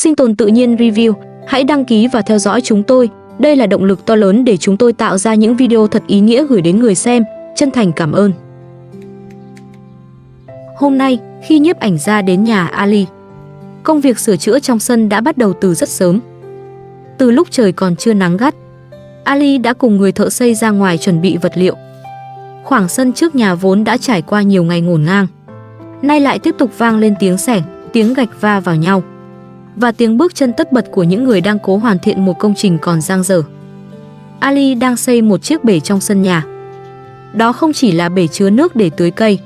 Sinh tồn tự nhiên review, hãy đăng ký và theo dõi chúng tôi. Đây là động lực to lớn để chúng tôi tạo ra những video thật ý nghĩa gửi đến người xem. Chân thành cảm ơn. Hôm nay, khi nhiếp ảnh gia đến nhà Ali, công việc sửa chữa trong sân đã bắt đầu từ rất sớm. Từ lúc trời còn chưa nắng gắt, Ali đã cùng người thợ xây ra ngoài chuẩn bị vật liệu. Khoảng sân trước nhà vốn đã trải qua nhiều ngày ngổn ngang, nay lại tiếp tục vang lên tiếng xẻng, tiếng gạch va vào nhau và tiếng bước chân tất bật của những người đang cố hoàn thiện một công trình còn dang dở. Ali đang xây một chiếc bể trong sân nhà. Đó không chỉ là bể chứa nước để tưới cây,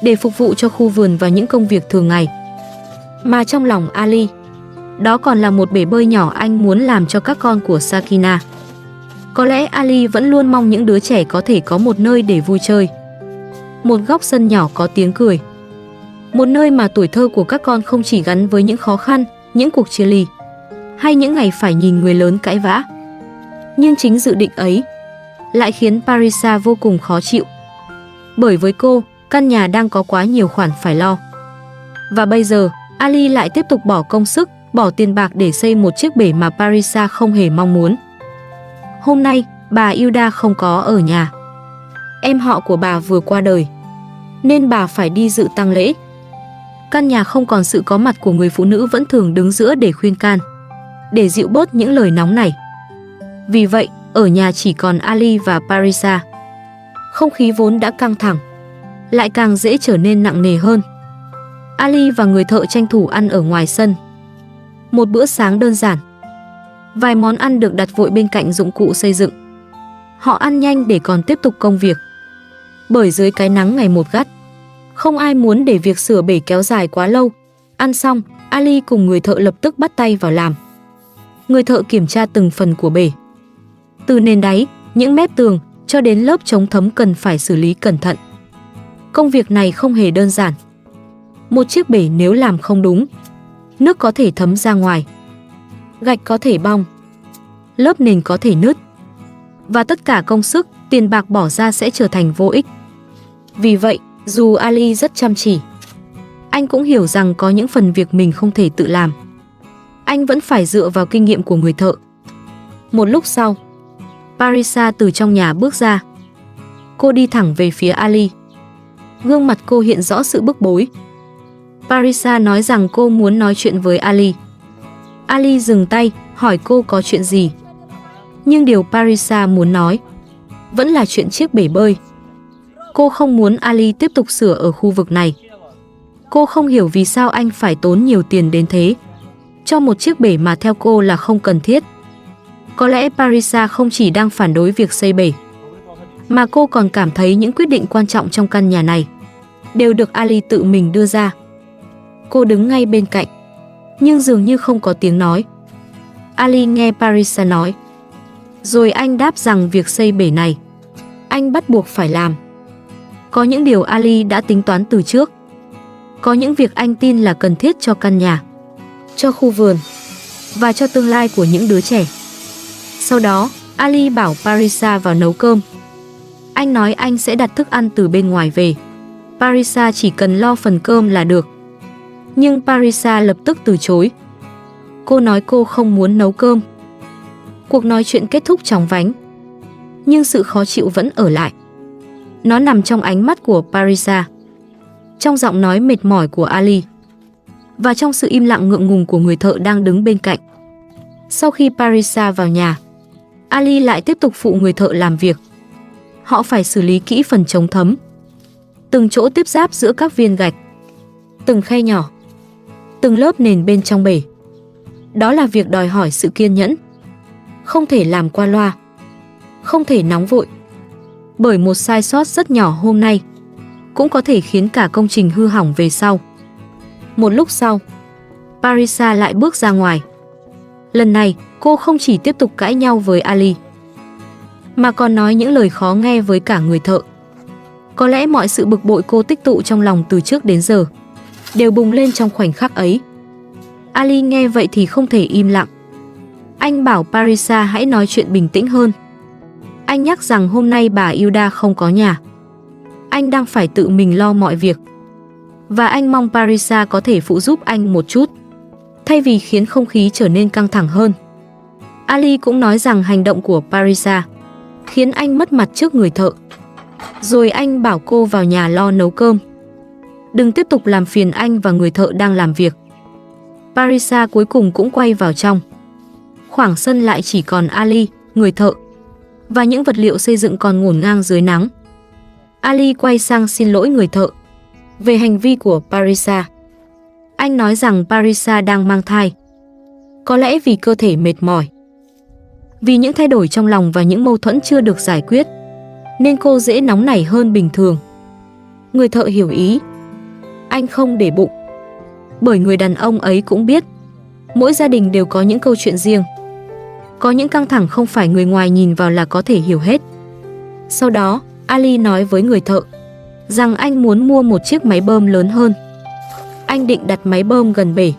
để phục vụ cho khu vườn và những công việc thường ngày, mà trong lòng Ali, đó còn là một bể bơi nhỏ anh muốn làm cho các con của Sakina. Có lẽ Ali vẫn luôn mong những đứa trẻ có thể có một nơi để vui chơi, một góc sân nhỏ có tiếng cười, một nơi mà tuổi thơ của các con không chỉ gắn với những khó khăn, những cuộc chia ly, hay những ngày phải nhìn người lớn cãi vã. Nhưng chính dự định ấy lại khiến Parisa vô cùng khó chịu. Bởi với cô, căn nhà đang có quá nhiều khoản phải lo. Và bây giờ, Ali lại tiếp tục bỏ công sức, bỏ tiền bạc để xây một chiếc bể mà Parisa không hề mong muốn. Hôm nay, bà Hilda không có ở nhà. Em họ của bà vừa qua đời, nên bà phải đi dự tang lễ. Căn nhà không còn sự có mặt của người phụ nữ vẫn thường đứng giữa để khuyên can, để dịu bớt những lời nóng này. Vì vậy, ở nhà chỉ còn Ali và Parisa. Không khí vốn đã căng thẳng, lại càng dễ trở nên nặng nề hơn. Ali và người thợ tranh thủ ăn ở ngoài sân. Một bữa sáng đơn giản, vài món ăn được đặt vội bên cạnh dụng cụ xây dựng. Họ ăn nhanh để còn tiếp tục công việc. Bởi dưới cái nắng ngày một gắt, không ai muốn để việc sửa bể kéo dài quá lâu. Ăn xong, Ali cùng người thợ lập tức bắt tay vào làm. Người thợ kiểm tra từng phần của bể, từ nền đáy, những mép tường, cho đến lớp chống thấm cần phải xử lý cẩn thận. Công việc này không hề đơn giản. Một chiếc bể nếu làm không đúng, nước có thể thấm ra ngoài, gạch có thể bong, lớp nền có thể nứt, và tất cả công sức, tiền bạc bỏ ra sẽ trở thành vô ích. Vì vậy, dù Ali rất chăm chỉ, anh cũng hiểu rằng có những phần việc mình không thể tự làm. Anh vẫn phải dựa vào kinh nghiệm của người thợ. Một lúc sau, Parisa từ trong nhà bước ra. Cô đi thẳng về phía Ali. Gương mặt cô hiện rõ sự bức bối. Parisa nói rằng cô muốn nói chuyện với Ali. Ali dừng tay, hỏi cô có chuyện gì. Nhưng điều Parisa muốn nói vẫn là chuyện chiếc bể bơi. Cô không muốn Ali tiếp tục sửa ở khu vực này. Cô không hiểu vì sao anh phải tốn nhiều tiền đến thế cho một chiếc bể mà theo cô là không cần thiết. Có lẽ Parisa không chỉ đang phản đối việc xây bể, mà cô còn cảm thấy những quyết định quan trọng trong căn nhà này đều được Ali tự mình đưa ra. Cô đứng ngay bên cạnh, nhưng dường như không có tiếng nói. Ali nghe Parisa nói, rồi anh đáp rằng việc xây bể này anh bắt buộc phải làm. Có những điều Ali đã tính toán từ trước. Có những việc anh tin là cần thiết cho căn nhà, cho khu vườn và cho tương lai của những đứa trẻ. Sau đó, Ali bảo Parisa vào nấu cơm. Anh nói anh sẽ đặt thức ăn từ bên ngoài về. Parisa chỉ cần lo phần cơm là được. Nhưng Parisa lập tức từ chối. Cô nói cô không muốn nấu cơm. Cuộc nói chuyện kết thúc chóng vánh, nhưng sự khó chịu vẫn ở lại. Nó nằm trong ánh mắt của Parisa, trong giọng nói mệt mỏi của Ali, và trong sự im lặng ngượng ngùng của người thợ đang đứng bên cạnh. Sau khi Parisa vào nhà, Ali lại tiếp tục phụ người thợ làm việc. Họ phải xử lý kỹ phần chống thấm, từng chỗ tiếp giáp giữa các viên gạch, từng khe nhỏ, từng lớp nền bên trong bể. Đó là việc đòi hỏi sự kiên nhẫn. Không thể làm qua loa, không thể nóng vội, bởi một sai sót rất nhỏ hôm nay cũng có thể khiến cả công trình hư hỏng về sau. Một lúc sau, Parisa lại bước ra ngoài. Lần này, cô không chỉ tiếp tục cãi nhau với Ali, mà còn nói những lời khó nghe với cả người thợ. Có lẽ mọi sự bực bội cô tích tụ trong lòng từ trước đến giờ đều bùng lên trong khoảnh khắc ấy. Ali nghe vậy thì không thể im lặng. Anh bảo Parisa hãy nói chuyện bình tĩnh hơn. Anh nhắc rằng hôm nay bà Hilda không có nhà. Anh đang phải tự mình lo mọi việc. Và anh mong Parisa có thể phụ giúp anh một chút. thay vì khiến không khí trở nên căng thẳng hơn. Ali cũng nói rằng hành động của Parisa khiến anh mất mặt trước người thợ. Rồi anh bảo cô vào nhà lo nấu cơm. Đừng tiếp tục làm phiền anh và người thợ đang làm việc. Parisa cuối cùng cũng quay vào trong. Khoảng sân lại chỉ còn Ali, người thợ, và những vật liệu xây dựng còn ngổn ngang dưới nắng. Ali quay sang xin lỗi người thợ về hành vi của Parisa. Anh nói rằng Parisa đang mang thai. Có lẽ vì cơ thể mệt mỏi, vì những thay đổi trong lòng và những mâu thuẫn chưa được giải quyết, nên cô dễ nóng nảy hơn bình thường. Người thợ hiểu ý. Anh không để bụng, bởi người đàn ông ấy cũng biết mỗi gia đình đều có những câu chuyện riêng. Có những căng thẳng không phải người ngoài nhìn vào là có thể hiểu hết. Sau đó, Ali nói với người thợ rằng anh muốn mua một chiếc máy bơm lớn hơn. Anh định đặt máy bơm gần bể,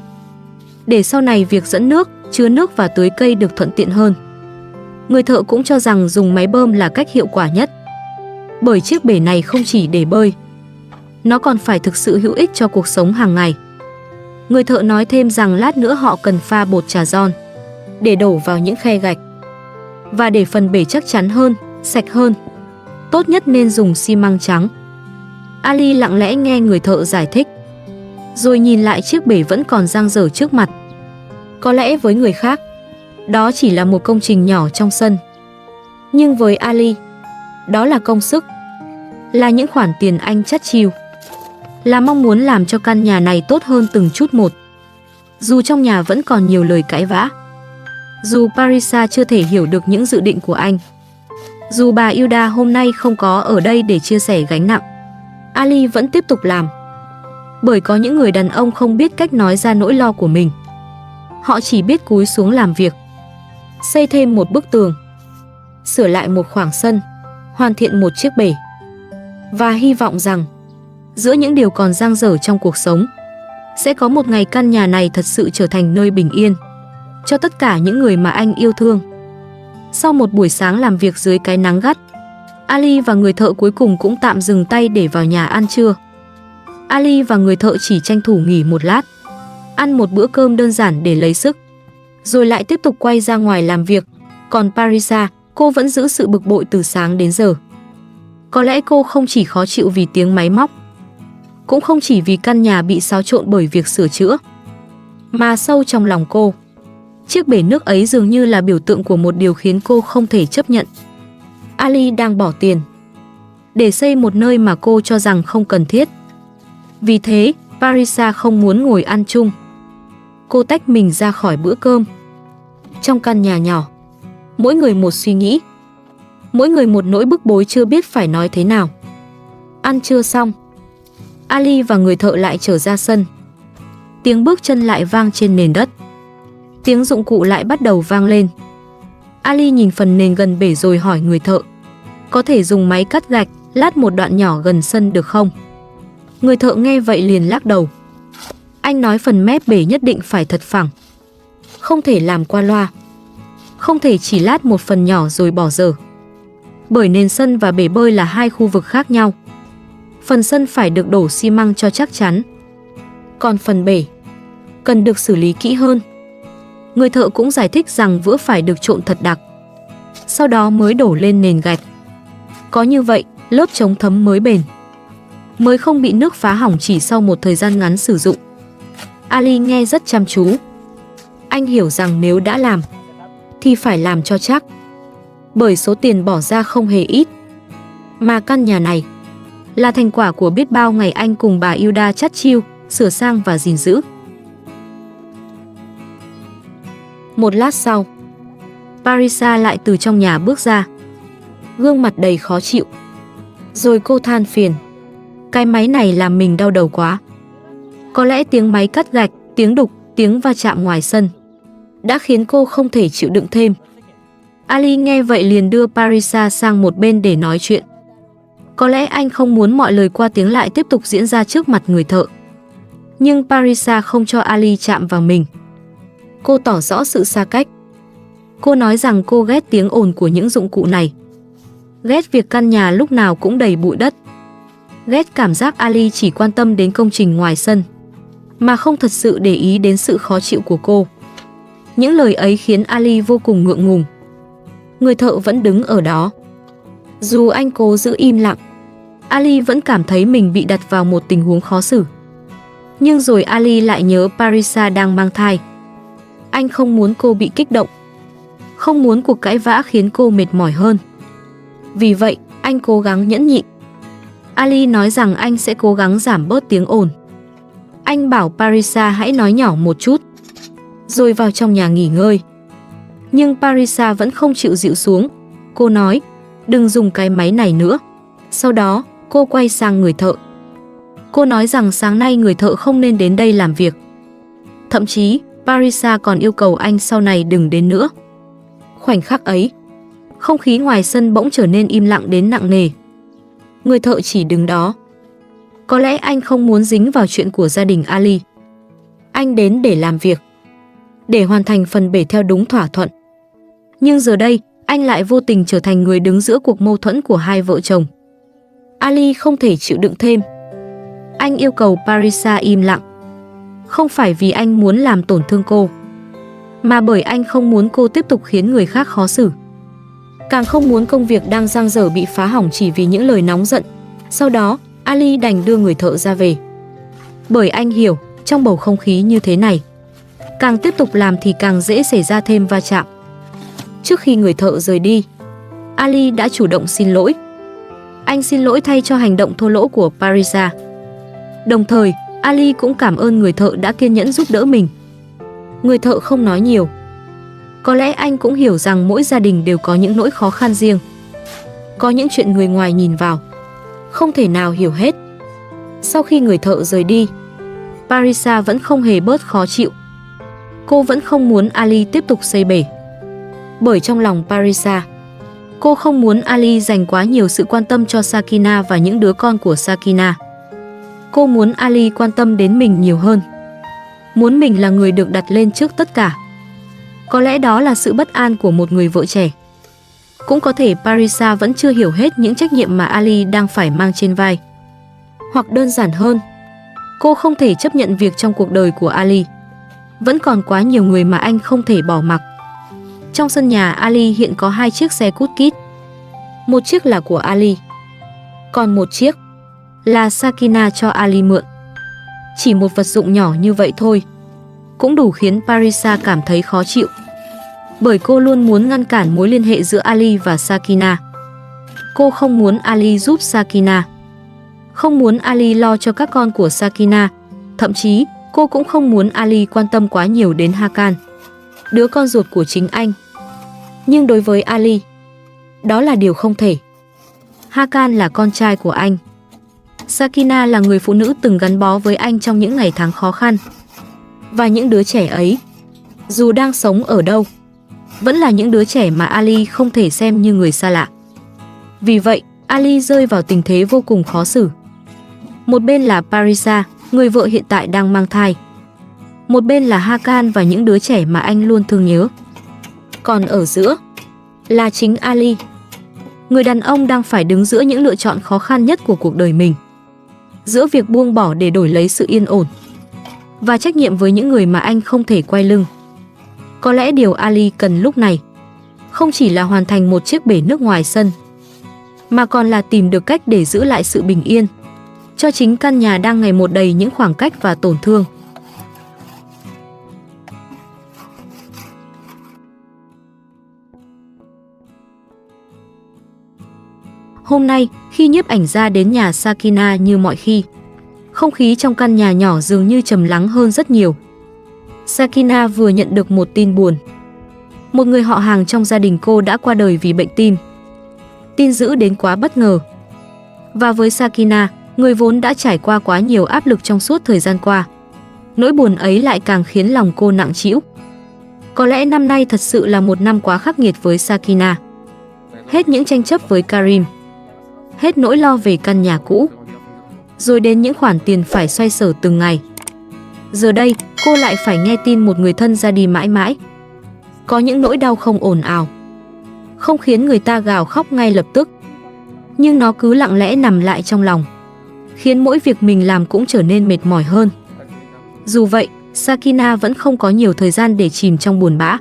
để sau này việc dẫn nước, chứa nước và tưới cây được thuận tiện hơn. Người thợ cũng cho rằng dùng máy bơm là cách hiệu quả nhất, bởi chiếc bể này không chỉ để bơi, nó còn phải thực sự hữu ích cho cuộc sống hàng ngày. Người thợ nói thêm rằng lát nữa họ cần pha bột trà giòn để đổ vào những khe gạch, và để phần bể chắc chắn hơn, sạch hơn, tốt nhất nên dùng xi măng trắng. Ali lặng lẽ nghe người thợ giải thích, rồi nhìn lại chiếc bể vẫn còn dang dở trước mặt. Có lẽ với người khác, đó chỉ là một công trình nhỏ trong sân. Nhưng với Ali, đó là công sức, là những khoản tiền anh chắt chiu, là mong muốn làm cho căn nhà này tốt hơn từng chút một. Dù trong nhà vẫn còn nhiều lời cãi vã, dù Parisa chưa thể hiểu được những dự định của anh, dù bà Hilda hôm nay không có ở đây để chia sẻ gánh nặng, Ali vẫn tiếp tục làm. Bởi có những người đàn ông không biết cách nói ra nỗi lo của mình. Họ chỉ biết cúi xuống làm việc, xây thêm một bức tường, sửa lại một khoảng sân, hoàn thiện một chiếc bể, và hy vọng rằng giữa những điều còn dang dở trong cuộc sống, sẽ có một ngày căn nhà này thật sự trở thành nơi bình yên cho tất cả những người mà anh yêu thương. Sau một buổi sáng làm việc dưới cái nắng gắt, Ali và người thợ cuối cùng cũng tạm dừng tay để vào nhà ăn trưa. Ali và người thợ chỉ tranh thủ nghỉ một lát, ăn một bữa cơm đơn giản để lấy sức, rồi lại tiếp tục quay ra ngoài làm việc. Còn Parisa, cô vẫn giữ sự bực bội từ sáng đến giờ. Có lẽ cô không chỉ khó chịu vì tiếng máy móc, cũng không chỉ vì căn nhà bị xáo trộn bởi việc sửa chữa, mà sâu trong lòng cô, chiếc bể nước ấy dường như là biểu tượng của một điều khiến cô không thể chấp nhận. Ali đang bỏ tiền để xây một nơi mà cô cho rằng không cần thiết. Vì thế, Parisa không muốn ngồi ăn chung. Cô tách mình ra khỏi bữa cơm. Trong căn nhà nhỏ, mỗi người một suy nghĩ, mỗi người một nỗi bức bối chưa biết phải nói thế nào. Ăn trưa xong, Ali và người thợ lại trở ra sân. Tiếng bước chân lại vang trên nền đất. Tiếng dụng cụ lại bắt đầu vang lên. Ali nhìn phần nền gần bể rồi hỏi người thợ, có thể dùng máy cắt gạch lát một đoạn nhỏ gần sân được không? Người thợ nghe vậy liền lắc đầu. Anh nói phần mép bể nhất định phải thật phẳng, không thể làm qua loa, không thể chỉ lát một phần nhỏ rồi bỏ dở. Bởi nền sân và bể bơi là hai khu vực khác nhau. Phần sân phải được đổ xi măng cho chắc chắn, còn phần bể cần được xử lý kỹ hơn. Người thợ cũng giải thích rằng vữa phải được trộn thật đặc, sau đó mới đổ lên nền gạch. Có như vậy, lớp chống thấm mới bền, mới không bị nước phá hỏng chỉ sau một thời gian ngắn sử dụng. Ali nghe rất chăm chú. Anh hiểu rằng nếu đã làm, thì phải làm cho chắc, bởi số tiền bỏ ra không hề ít. Mà căn nhà này là thành quả của biết bao ngày anh cùng bà Hilda chắt chiu, sửa sang và gìn giữ. Một lát sau, Parisa lại từ trong nhà bước ra, gương mặt đầy khó chịu. Rồi cô than phiền, cái máy này làm mình đau đầu quá. Có lẽ tiếng máy cắt gạch, tiếng đục, tiếng va chạm ngoài sân đã khiến cô không thể chịu đựng thêm. Ali nghe vậy liền đưa Parisa sang một bên để nói chuyện. Có lẽ anh không muốn mọi lời qua tiếng lại tiếp tục diễn ra trước mặt người thợ. Nhưng Parisa không cho Ali chạm vào mình. Cô tỏ rõ sự xa cách. Cô nói rằng cô ghét tiếng ồn của những dụng cụ này, ghét việc căn nhà lúc nào cũng đầy bụi đất, ghét cảm giác Ali chỉ quan tâm đến công trình ngoài sân. mà không thật sự để ý đến sự khó chịu của cô. Những lời ấy khiến Ali vô cùng ngượng ngùng. Người thợ vẫn đứng ở đó. Dù anh cố giữ im lặng, Ali vẫn cảm thấy mình bị đặt vào một tình huống khó xử. Nhưng rồi Ali lại nhớ Parisa đang mang thai. Anh không muốn cô bị kích động, không muốn cuộc cãi vã khiến cô mệt mỏi hơn. Vì vậy, anh cố gắng nhẫn nhịn. Ali nói rằng anh sẽ cố gắng giảm bớt tiếng ồn. Anh bảo Parisa hãy nói nhỏ một chút, rồi vào trong nhà nghỉ ngơi. Nhưng Parisa vẫn không chịu dịu xuống. Cô nói, đừng dùng cái máy này nữa. Sau đó, cô quay sang người thợ. Cô nói rằng sáng nay người thợ không nên đến đây làm việc. Thậm chí, Parisa còn yêu cầu anh sau này đừng đến nữa. Khoảnh khắc ấy, không khí ngoài sân bỗng trở nên im lặng đến nặng nề. Người thợ chỉ đứng đó. Có lẽ anh không muốn dính vào chuyện của gia đình Ali. Anh đến để làm việc, để hoàn thành phần bể theo đúng thỏa thuận. Nhưng giờ đây, anh lại vô tình trở thành người đứng giữa cuộc mâu thuẫn của hai vợ chồng. Ali không thể chịu đựng thêm. Anh yêu cầu Parisa im lặng. Không phải vì anh muốn làm tổn thương cô, mà bởi anh không muốn cô tiếp tục khiến người khác khó xử. Càng không muốn công việc đang dang dở bị phá hỏng chỉ vì những lời nóng giận. Sau đó, Ali đành đưa người thợ ra về. Bởi anh hiểu, trong bầu không khí như thế này, càng tiếp tục làm thì càng dễ xảy ra thêm va chạm. Trước khi người thợ rời đi, Ali đã chủ động xin lỗi. Anh xin lỗi thay cho hành động thô lỗ của Parisa. Đồng thời, Ali cũng cảm ơn người thợ đã kiên nhẫn giúp đỡ mình. Người thợ không nói nhiều. Có lẽ anh cũng hiểu rằng mỗi gia đình đều có những nỗi khó khăn riêng. Có những chuyện người ngoài nhìn vào không thể nào hiểu hết. Sau khi người thợ rời đi, Parisa vẫn không hề bớt khó chịu. Cô vẫn không muốn Ali tiếp tục xây bể. Bởi trong lòng Parisa, cô không muốn Ali dành quá nhiều sự quan tâm cho Sakina và những đứa con của Sakina. Cô muốn Ali quan tâm đến mình nhiều hơn. Muốn mình là người được đặt lên trước tất cả. Có lẽ đó là sự bất an của một người vợ trẻ. Cũng có thể Parisa vẫn chưa hiểu hết những trách nhiệm mà Ali đang phải mang trên vai. Hoặc đơn giản hơn, cô không thể chấp nhận việc trong cuộc đời của Ali vẫn còn quá nhiều người mà anh không thể bỏ mặc. Trong sân nhà Ali hiện có 2 chiếc xe cút kít. Một chiếc là của Ali, còn một chiếc là Sakina cho Ali mượn. Chỉ một vật dụng nhỏ như vậy thôi cũng đủ khiến Parisa cảm thấy khó chịu. Bởi cô luôn muốn ngăn cản mối liên hệ giữa Ali và Sakina. Cô không muốn Ali giúp Sakina, không muốn Ali lo cho các con của Sakina. Thậm chí, cô cũng không muốn Ali quan tâm quá nhiều đến Hakan, đứa con ruột của chính anh. Nhưng đối với Ali, đó là điều không thể. Hakan là con trai của anh. Sakina là người phụ nữ từng gắn bó với anh trong những ngày tháng khó khăn. Và những đứa trẻ ấy, dù đang sống ở đâu, vẫn là những đứa trẻ mà Ali không thể xem như người xa lạ. Vì vậy, Ali rơi vào tình thế vô cùng khó xử. Một bên là Parisa, người vợ hiện tại đang mang thai. Một bên là Hakan và những đứa trẻ mà anh luôn thương nhớ. Còn ở giữa là chính Ali, người đàn ông đang phải đứng giữa những lựa chọn khó khăn nhất của cuộc đời mình. Giữa việc buông bỏ để đổi lấy sự yên ổn và trách nhiệm với những người mà anh không thể quay lưng. Có lẽ điều Ali cần lúc này không chỉ là hoàn thành một chiếc bể nước ngoài sân, mà còn là tìm được cách để giữ lại sự bình yên cho chính căn nhà đang ngày một đầy những khoảng cách và tổn thương. Hôm nay, khi nhiếp ảnh gia đến nhà Sakina như mọi khi, không khí trong căn nhà nhỏ dường như trầm lắng hơn rất nhiều. Sakina vừa nhận được một tin buồn. Một người họ hàng trong gia đình cô đã qua đời vì bệnh tim. Tin dữ đến quá bất ngờ. Và với Sakina, người vốn đã trải qua quá nhiều áp lực trong suốt thời gian qua, nỗi buồn ấy lại càng khiến lòng cô nặng trĩu. Có lẽ năm nay thật sự là một năm quá khắc nghiệt với Sakina. Hết những tranh chấp với Karim, hết nỗi lo về căn nhà cũ, rồi đến những khoản tiền phải xoay sở từng ngày. Giờ đây, cô lại phải nghe tin một người thân ra đi mãi mãi. Có những nỗi đau không ồn ào, không khiến người ta gào khóc ngay lập tức, nhưng nó cứ lặng lẽ nằm lại trong lòng, khiến mỗi việc mình làm cũng trở nên mệt mỏi hơn. Dù vậy, Sakina vẫn không có nhiều thời gian để chìm trong buồn bã.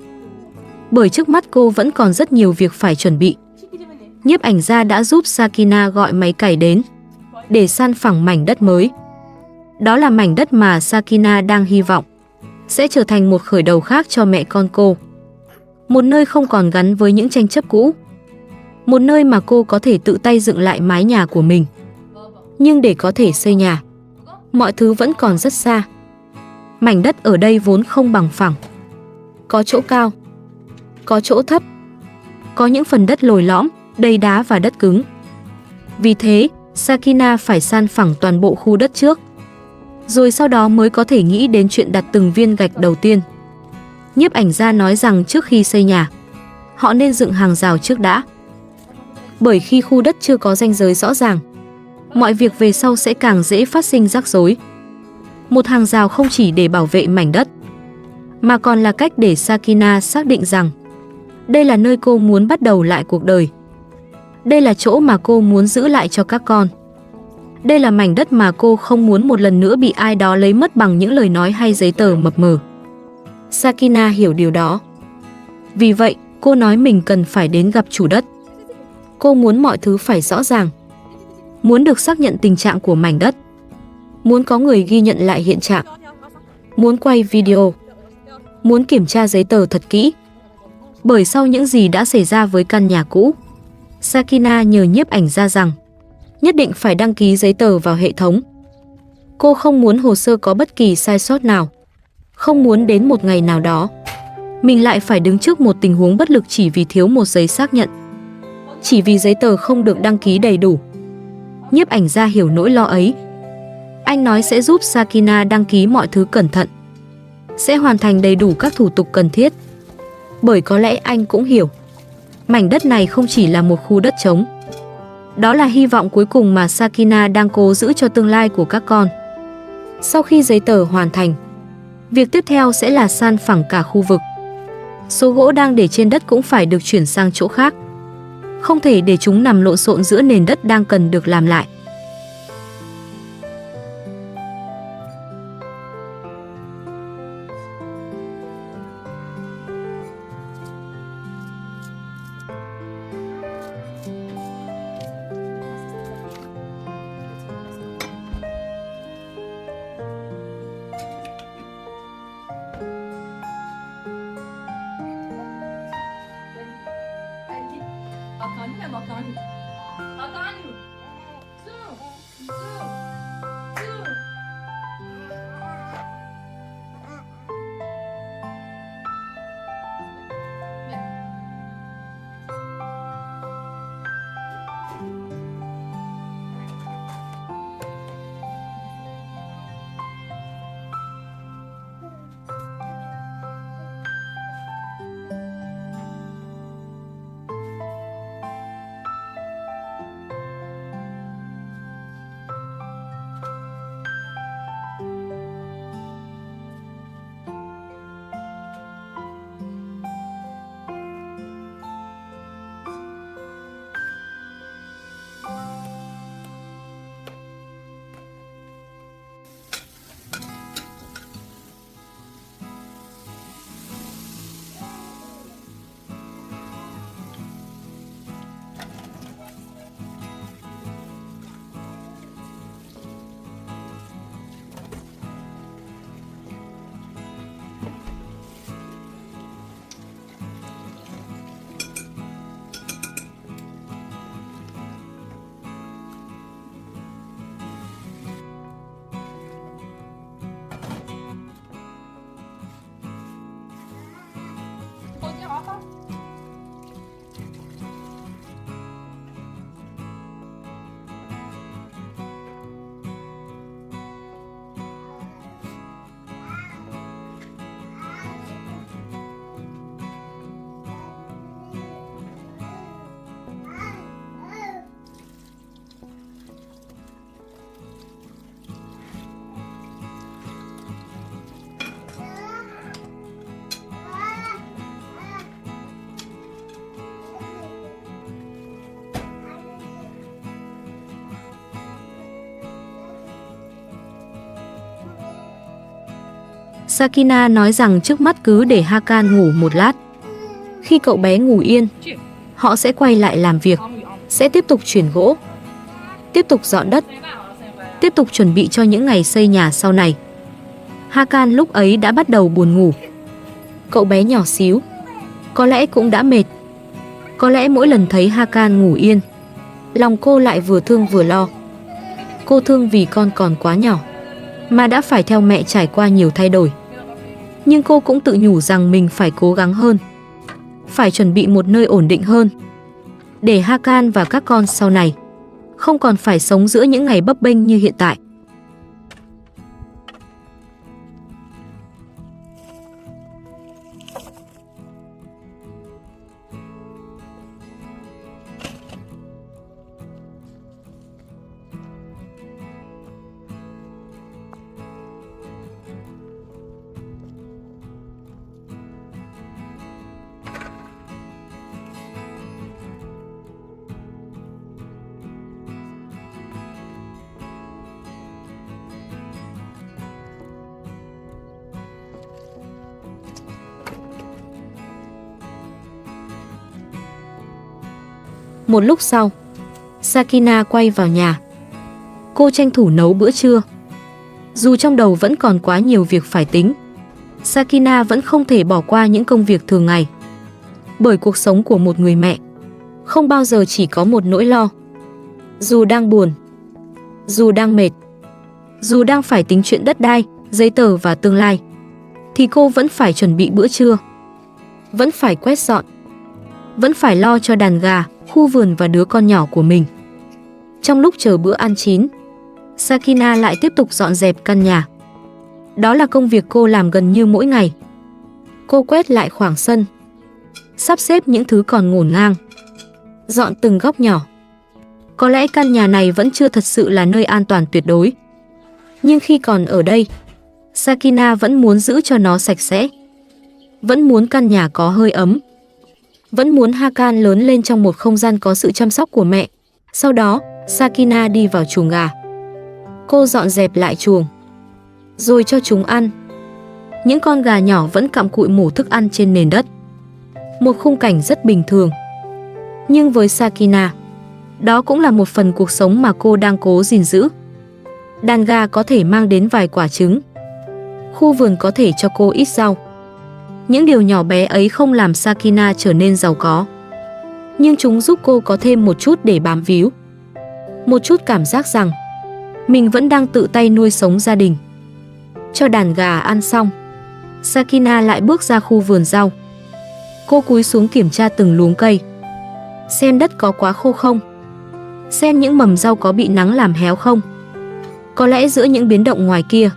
Bởi trước mắt cô vẫn còn rất nhiều việc phải chuẩn bị. Nhiếp ảnh gia đã giúp Sakina gọi máy cày đến để san phẳng mảnh đất mới. Đó là mảnh đất mà Sakina đang hy vọng sẽ trở thành một khởi đầu khác cho mẹ con cô. Một nơi không còn gắn với những tranh chấp cũ. Một nơi mà cô có thể tự tay dựng lại mái nhà của mình. Nhưng để có thể xây nhà, mọi thứ vẫn còn rất xa. Mảnh đất ở đây vốn không bằng phẳng. Có chỗ cao, có chỗ thấp, có những phần đất lồi lõm, đầy đá và đất cứng. Vì thế, Sakina phải san phẳng toàn bộ khu đất trước. Rồi sau đó mới có thể nghĩ đến chuyện đặt từng viên gạch đầu tiên. Nhiếp ảnh gia nói rằng trước khi xây nhà, họ nên dựng hàng rào trước đã. Bởi khi khu đất chưa có ranh giới rõ ràng, mọi việc về sau sẽ càng dễ phát sinh rắc rối. Một hàng rào không chỉ để bảo vệ mảnh đất, mà còn là cách để Sakina xác định rằng đây là nơi cô muốn bắt đầu lại cuộc đời. Đây là chỗ mà cô muốn giữ lại cho các con. Đây là mảnh đất mà cô không muốn một lần nữa bị ai đó lấy mất bằng những lời nói hay giấy tờ mập mờ. Sakina hiểu điều đó. Vì vậy, cô nói mình cần phải đến gặp chủ đất. Cô muốn mọi thứ phải rõ ràng. Muốn được xác nhận tình trạng của mảnh đất. Muốn có người ghi nhận lại hiện trạng. Muốn quay video. Muốn kiểm tra giấy tờ thật kỹ. Bởi sau những gì đã xảy ra với căn nhà cũ, Sakina nhờ nhiếp ảnh gia rằng nhất định phải đăng ký giấy tờ vào hệ thống. Cô không muốn hồ sơ có bất kỳ sai sót nào. Không muốn đến một ngày nào đó mình lại phải đứng trước một tình huống bất lực chỉ vì thiếu một giấy xác nhận. Chỉ vì giấy tờ không được đăng ký đầy đủ. Nhiếp ảnh gia hiểu nỗi lo ấy. Anh nói sẽ giúp Sakina đăng ký mọi thứ cẩn thận. Sẽ hoàn thành đầy đủ các thủ tục cần thiết. Bởi có lẽ anh cũng hiểu, mảnh đất này không chỉ là một khu đất trống. Đó là hy vọng cuối cùng mà Sakina đang cố giữ cho tương lai của các con. Sau khi giấy tờ hoàn thành, việc tiếp theo sẽ là san phẳng cả khu vực. Số gỗ đang để trên đất cũng phải được chuyển sang chỗ khác. Không thể để chúng nằm lộn xộn giữa nền đất đang cần được làm lại. Sakina nói rằng trước mắt cứ để Hakan ngủ một lát. Khi cậu bé ngủ yên, họ sẽ quay lại làm việc, sẽ tiếp tục chuyển gỗ, tiếp tục dọn đất, tiếp tục chuẩn bị cho những ngày xây nhà sau này. Hakan lúc ấy đã bắt đầu buồn ngủ. Cậu bé nhỏ xíu, có lẽ cũng đã mệt. Có lẽ mỗi lần thấy Hakan ngủ yên, lòng cô lại vừa thương vừa lo. Cô thương vì con còn quá nhỏ, mà đã phải theo mẹ trải qua nhiều thay đổi. Nhưng cô cũng tự nhủ rằng mình phải cố gắng hơn, phải chuẩn bị một nơi ổn định hơn, để Hakan và các con sau này không còn phải sống giữa những ngày bấp bênh như hiện tại. Một lúc sau, Sakina quay vào nhà. Cô tranh thủ nấu bữa trưa. Dù trong đầu vẫn còn quá nhiều việc phải tính, Sakina vẫn không thể bỏ qua những công việc thường ngày. Bởi cuộc sống của một người mẹ không bao giờ chỉ có một nỗi lo. Dù đang buồn, dù đang mệt, dù đang phải tính chuyện đất đai, giấy tờ và tương lai, thì cô vẫn phải chuẩn bị bữa trưa, vẫn phải quét dọn, vẫn phải lo cho đàn gà, khu vườn và đứa con nhỏ của mình. Trong lúc chờ bữa ăn chín, Sakina lại tiếp tục dọn dẹp căn nhà. Đó là công việc cô làm gần như mỗi ngày. Cô quét lại khoảng sân, sắp xếp những thứ còn ngổn ngang, dọn từng góc nhỏ. Có lẽ căn nhà này vẫn chưa thật sự là nơi an toàn tuyệt đối, nhưng khi còn ở đây, Sakina vẫn muốn giữ cho nó sạch sẽ, vẫn muốn căn nhà có hơi ấm, vẫn muốn Hakan lớn lên trong một không gian có sự chăm sóc của mẹ. Sau đó, Sakina đi vào chuồng gà. Cô dọn dẹp lại chuồng, rồi cho chúng ăn. Những con gà nhỏ vẫn cặm cụi mổ thức ăn trên nền đất. Một khung cảnh rất bình thường. Nhưng với Sakina, đó cũng là một phần cuộc sống mà cô đang cố gìn giữ. Đàn gà có thể mang đến vài quả trứng, khu vườn có thể cho cô ít rau. Những điều nhỏ bé ấy không làm Sakina trở nên giàu có, nhưng chúng giúp cô có thêm một chút để bám víu, một chút cảm giác rằng mình vẫn đang tự tay nuôi sống gia đình. Cho đàn gà ăn xong, Sakina lại bước ra khu vườn rau. Cô cúi xuống kiểm tra từng luống cây, xem đất có quá khô không, xem những mầm rau có bị nắng làm héo không. Có lẽ giữa những biến động ngoài kia,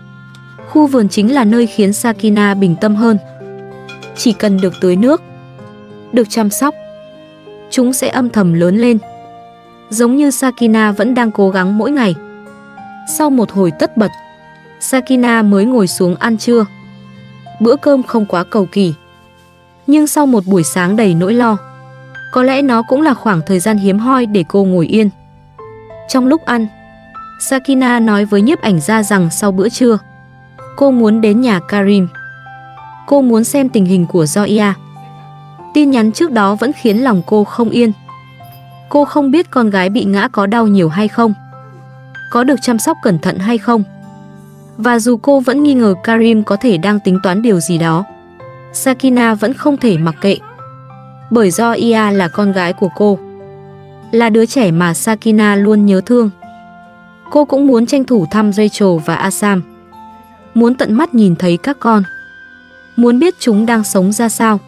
khu vườn chính là nơi khiến Sakina bình tâm hơn. Chỉ cần được tưới nước, được chăm sóc, chúng sẽ âm thầm lớn lên, giống như Sakina vẫn đang cố gắng mỗi ngày. Sau một hồi tất bật, Sakina mới ngồi xuống ăn trưa. Bữa cơm không quá cầu kỳ, nhưng sau một buổi sáng đầy nỗi lo, có lẽ nó cũng là khoảng thời gian hiếm hoi để cô ngồi yên. Trong lúc ăn, Sakina nói với nhiếp ảnh gia rằng sau bữa trưa, cô muốn đến nhà Karim. Cô muốn xem tình hình của Zoya. Tin nhắn trước đó vẫn khiến lòng cô không yên. Cô không biết con gái bị ngã có đau nhiều hay không, có được chăm sóc cẩn thận hay không. Và dù cô vẫn nghi ngờ Karim có thể đang tính toán điều gì đó, Sakina vẫn không thể mặc kệ. Bởi Zoya là con gái của cô, là đứa trẻ mà Sakina luôn nhớ thương. Cô cũng muốn tranh thủ thăm Rachel và Asam, muốn tận mắt nhìn thấy các con, muốn biết chúng đang sống ra sao,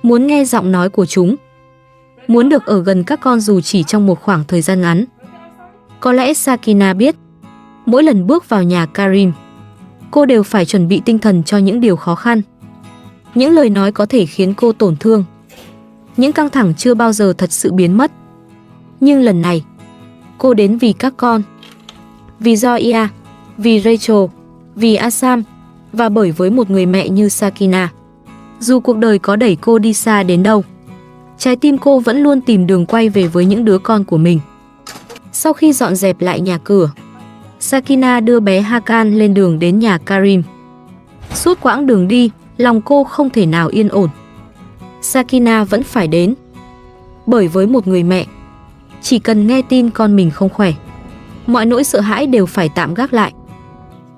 muốn nghe giọng nói của chúng, muốn được ở gần các con dù chỉ trong một khoảng thời gian ngắn. Có lẽ Sakina biết, mỗi lần bước vào nhà Karim, cô đều phải chuẩn bị tinh thần cho những điều khó khăn. Những lời nói có thể khiến cô tổn thương, những căng thẳng chưa bao giờ thật sự biến mất. Nhưng lần này, cô đến vì các con, vì Zoya, vì Rachel, vì Asam, và bởi với một người mẹ như Sakina. Dù cuộc đời có đẩy cô đi xa đến đâu, trái tim cô vẫn luôn tìm đường quay về với những đứa con của mình. Sau khi dọn dẹp lại nhà cửa, Sakina đưa bé Hakan lên đường đến nhà Karim. Suốt quãng đường đi, lòng cô không thể nào yên ổn. Sakina vẫn phải đến. Bởi với một người mẹ, chỉ cần nghe tin con mình không khỏe, mọi nỗi sợ hãi đều phải tạm gác lại.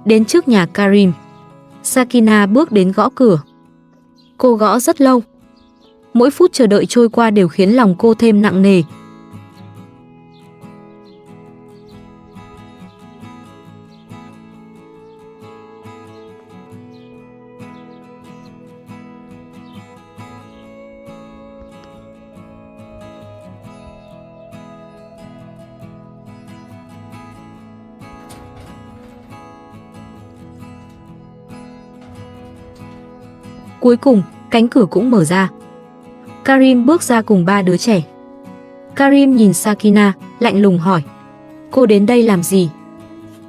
Đến trước nhà Karim, Sakina bước đến gõ cửa. Cô gõ rất lâu. Mỗi phút chờ đợi trôi qua đều khiến lòng cô thêm nặng nề. Cuối cùng, cánh cửa cũng mở ra. Karim bước ra cùng 3 đứa trẻ. Karim nhìn Sakina, lạnh lùng hỏi: cô đến đây làm gì?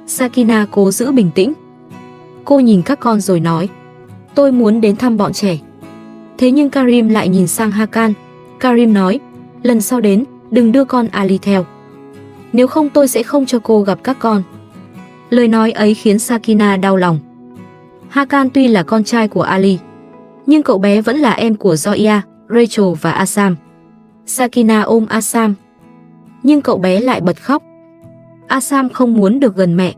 Sakina cố giữ bình tĩnh. Cô nhìn các con rồi nói: tôi muốn đến thăm bọn trẻ. Thế nhưng Karim lại nhìn sang Hakan. Karim nói: lần sau đến, đừng đưa con Ali theo. Nếu không tôi sẽ không cho cô gặp các con. Lời nói ấy khiến Sakina đau lòng. Hakan tuy là con trai của Ali, nhưng cậu bé vẫn là em của Zoya, Rachel và Asam. Sakina ôm Asam, nhưng cậu bé lại bật khóc. Asam không muốn được gần mẹ.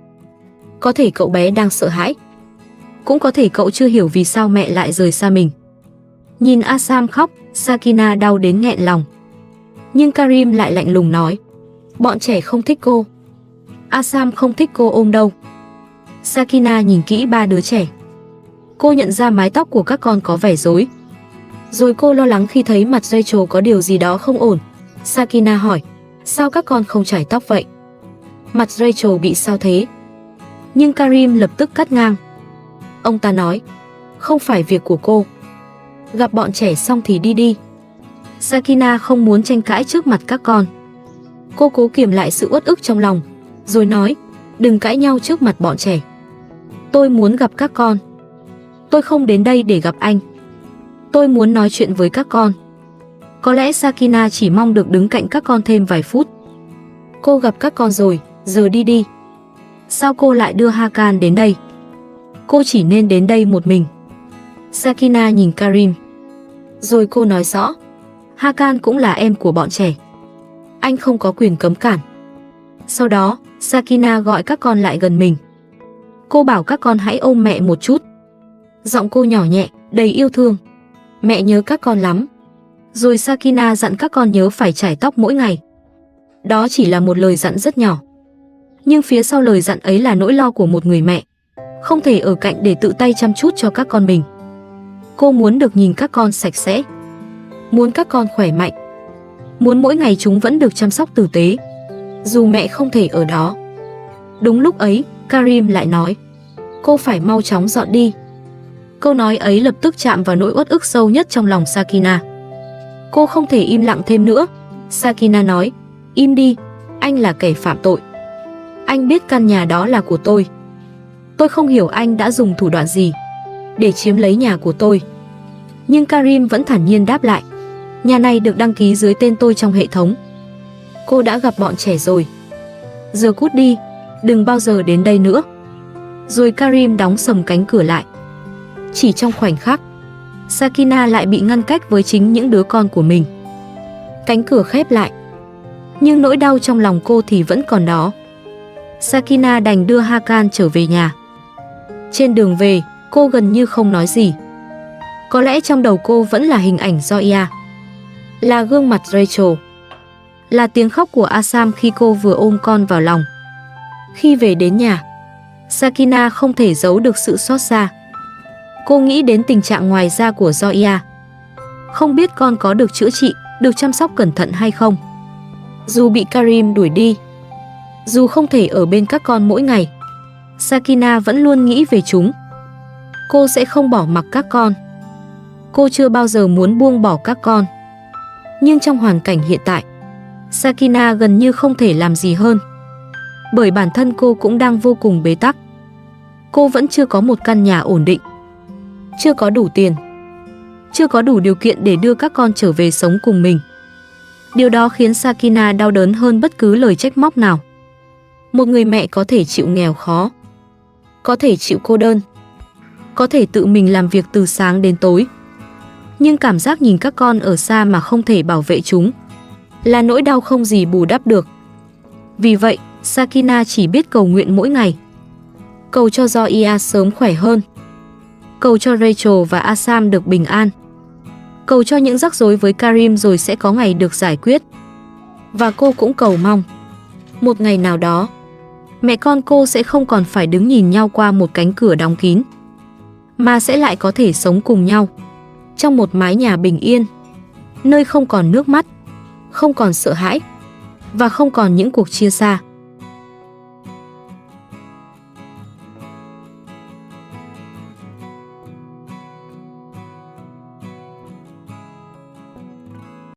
Có thể cậu bé đang sợ hãi, cũng có thể cậu chưa hiểu vì sao mẹ lại rời xa mình. Nhìn Asam khóc, Sakina đau đến nghẹn lòng. Nhưng Karim lại lạnh lùng nói: bọn trẻ không thích cô. Asam không thích cô ôm đâu. Sakina nhìn kỹ 3 đứa trẻ. Cô nhận ra mái tóc của các con có vẻ rối. Rồi cô lo lắng khi thấy mặt Rachel có điều gì đó không ổn. Sakina hỏi: sao các con không chải tóc vậy? Mặt Rachel bị sao thế? Nhưng Karim lập tức cắt ngang. Ông ta nói: không phải việc của cô. Gặp bọn trẻ xong thì đi đi. Sakina không muốn tranh cãi trước mặt các con. Cô cố kiềm lại sự uất ức trong lòng, rồi nói: đừng cãi nhau trước mặt bọn trẻ. Tôi muốn gặp các con. Tôi không đến đây để gặp anh. Tôi muốn nói chuyện với các con. Có lẽ Sakina chỉ mong được đứng cạnh các con thêm vài phút. Cô gặp các con rồi, giờ đi đi. Sao cô lại đưa Hakan đến đây? Cô chỉ nên đến đây một mình. Sakina nhìn Karim. Rồi cô nói rõ: Hakan cũng là em của bọn trẻ. Anh không có quyền cấm cản. Sau đó, Sakina gọi các con lại gần mình. Cô bảo các con hãy ôm mẹ một chút. Giọng cô nhỏ nhẹ, đầy yêu thương. Mẹ nhớ các con lắm. Rồi Sakina dặn các con nhớ phải chải tóc mỗi ngày. Đó chỉ là một lời dặn rất nhỏ. Nhưng phía sau lời dặn ấy là nỗi lo của một người mẹ, không thể ở cạnh để tự tay chăm chút cho các con mình. Cô muốn được nhìn các con sạch sẽ, muốn các con khỏe mạnh, muốn mỗi ngày chúng vẫn được chăm sóc tử tế, dù mẹ không thể ở đó. Đúng lúc ấy, Karim lại nói: cô phải mau chóng dọn đi. Câu nói ấy lập tức chạm vào nỗi uất ức sâu nhất trong lòng Sakina. Cô không thể im lặng thêm nữa. Sakina nói: im đi, anh là kẻ phạm tội. Anh biết căn nhà đó là của tôi. Tôi không hiểu anh đã dùng thủ đoạn gì để chiếm lấy nhà của tôi. Nhưng Karim vẫn thản nhiên đáp lại: nhà này được đăng ký dưới tên tôi trong hệ thống. Cô đã gặp bọn trẻ rồi. Giờ cút đi, đừng bao giờ đến đây nữa. Rồi Karim đóng sầm cánh cửa lại. Chỉ trong khoảnh khắc, Sakina lại bị ngăn cách với chính những đứa con của mình. Cánh cửa khép lại, nhưng nỗi đau trong lòng cô thì vẫn còn đó. Sakina đành đưa Hakan trở về nhà. Trên đường về, cô gần như không nói gì. Có lẽ trong đầu cô vẫn là hình ảnh Zoya, là gương mặt Rachel, là tiếng khóc của Asam khi cô vừa ôm con vào lòng. Khi về đến nhà, Sakina không thể giấu được sự xót xa. Cô nghĩ đến tình trạng ngoài da của Zoya. Không biết con có được chữa trị, được chăm sóc cẩn thận hay không. Dù bị Karim đuổi đi, dù không thể ở bên các con mỗi ngày, Sakina vẫn luôn nghĩ về chúng. Cô sẽ không bỏ mặc các con. Cô chưa bao giờ muốn buông bỏ các con. Nhưng trong hoàn cảnh hiện tại, Sakina gần như không thể làm gì hơn. Bởi bản thân cô cũng đang vô cùng bế tắc. Cô vẫn chưa có một căn nhà ổn định, chưa có đủ tiền, chưa có đủ điều kiện để đưa các con trở về sống cùng mình. Điều đó khiến Sakina đau đớn hơn bất cứ lời trách móc nào. Một người mẹ có thể chịu nghèo khó, có thể chịu cô đơn, có thể tự mình làm việc từ sáng đến tối. Nhưng cảm giác nhìn các con ở xa mà không thể bảo vệ chúng là nỗi đau không gì bù đắp được. Vì vậy, Sakina chỉ biết cầu nguyện mỗi ngày. Cầu cho Zoya sớm khỏe hơn. Cầu cho Rachel và Asam được bình an. Cầu cho những rắc rối với Karim rồi sẽ có ngày được giải quyết. Và cô cũng cầu mong một ngày nào đó, mẹ con cô sẽ không còn phải đứng nhìn nhau qua một cánh cửa đóng kín, mà sẽ lại có thể sống cùng nhau trong một mái nhà bình yên, nơi không còn nước mắt, không còn sợ hãi và không còn những cuộc chia xa.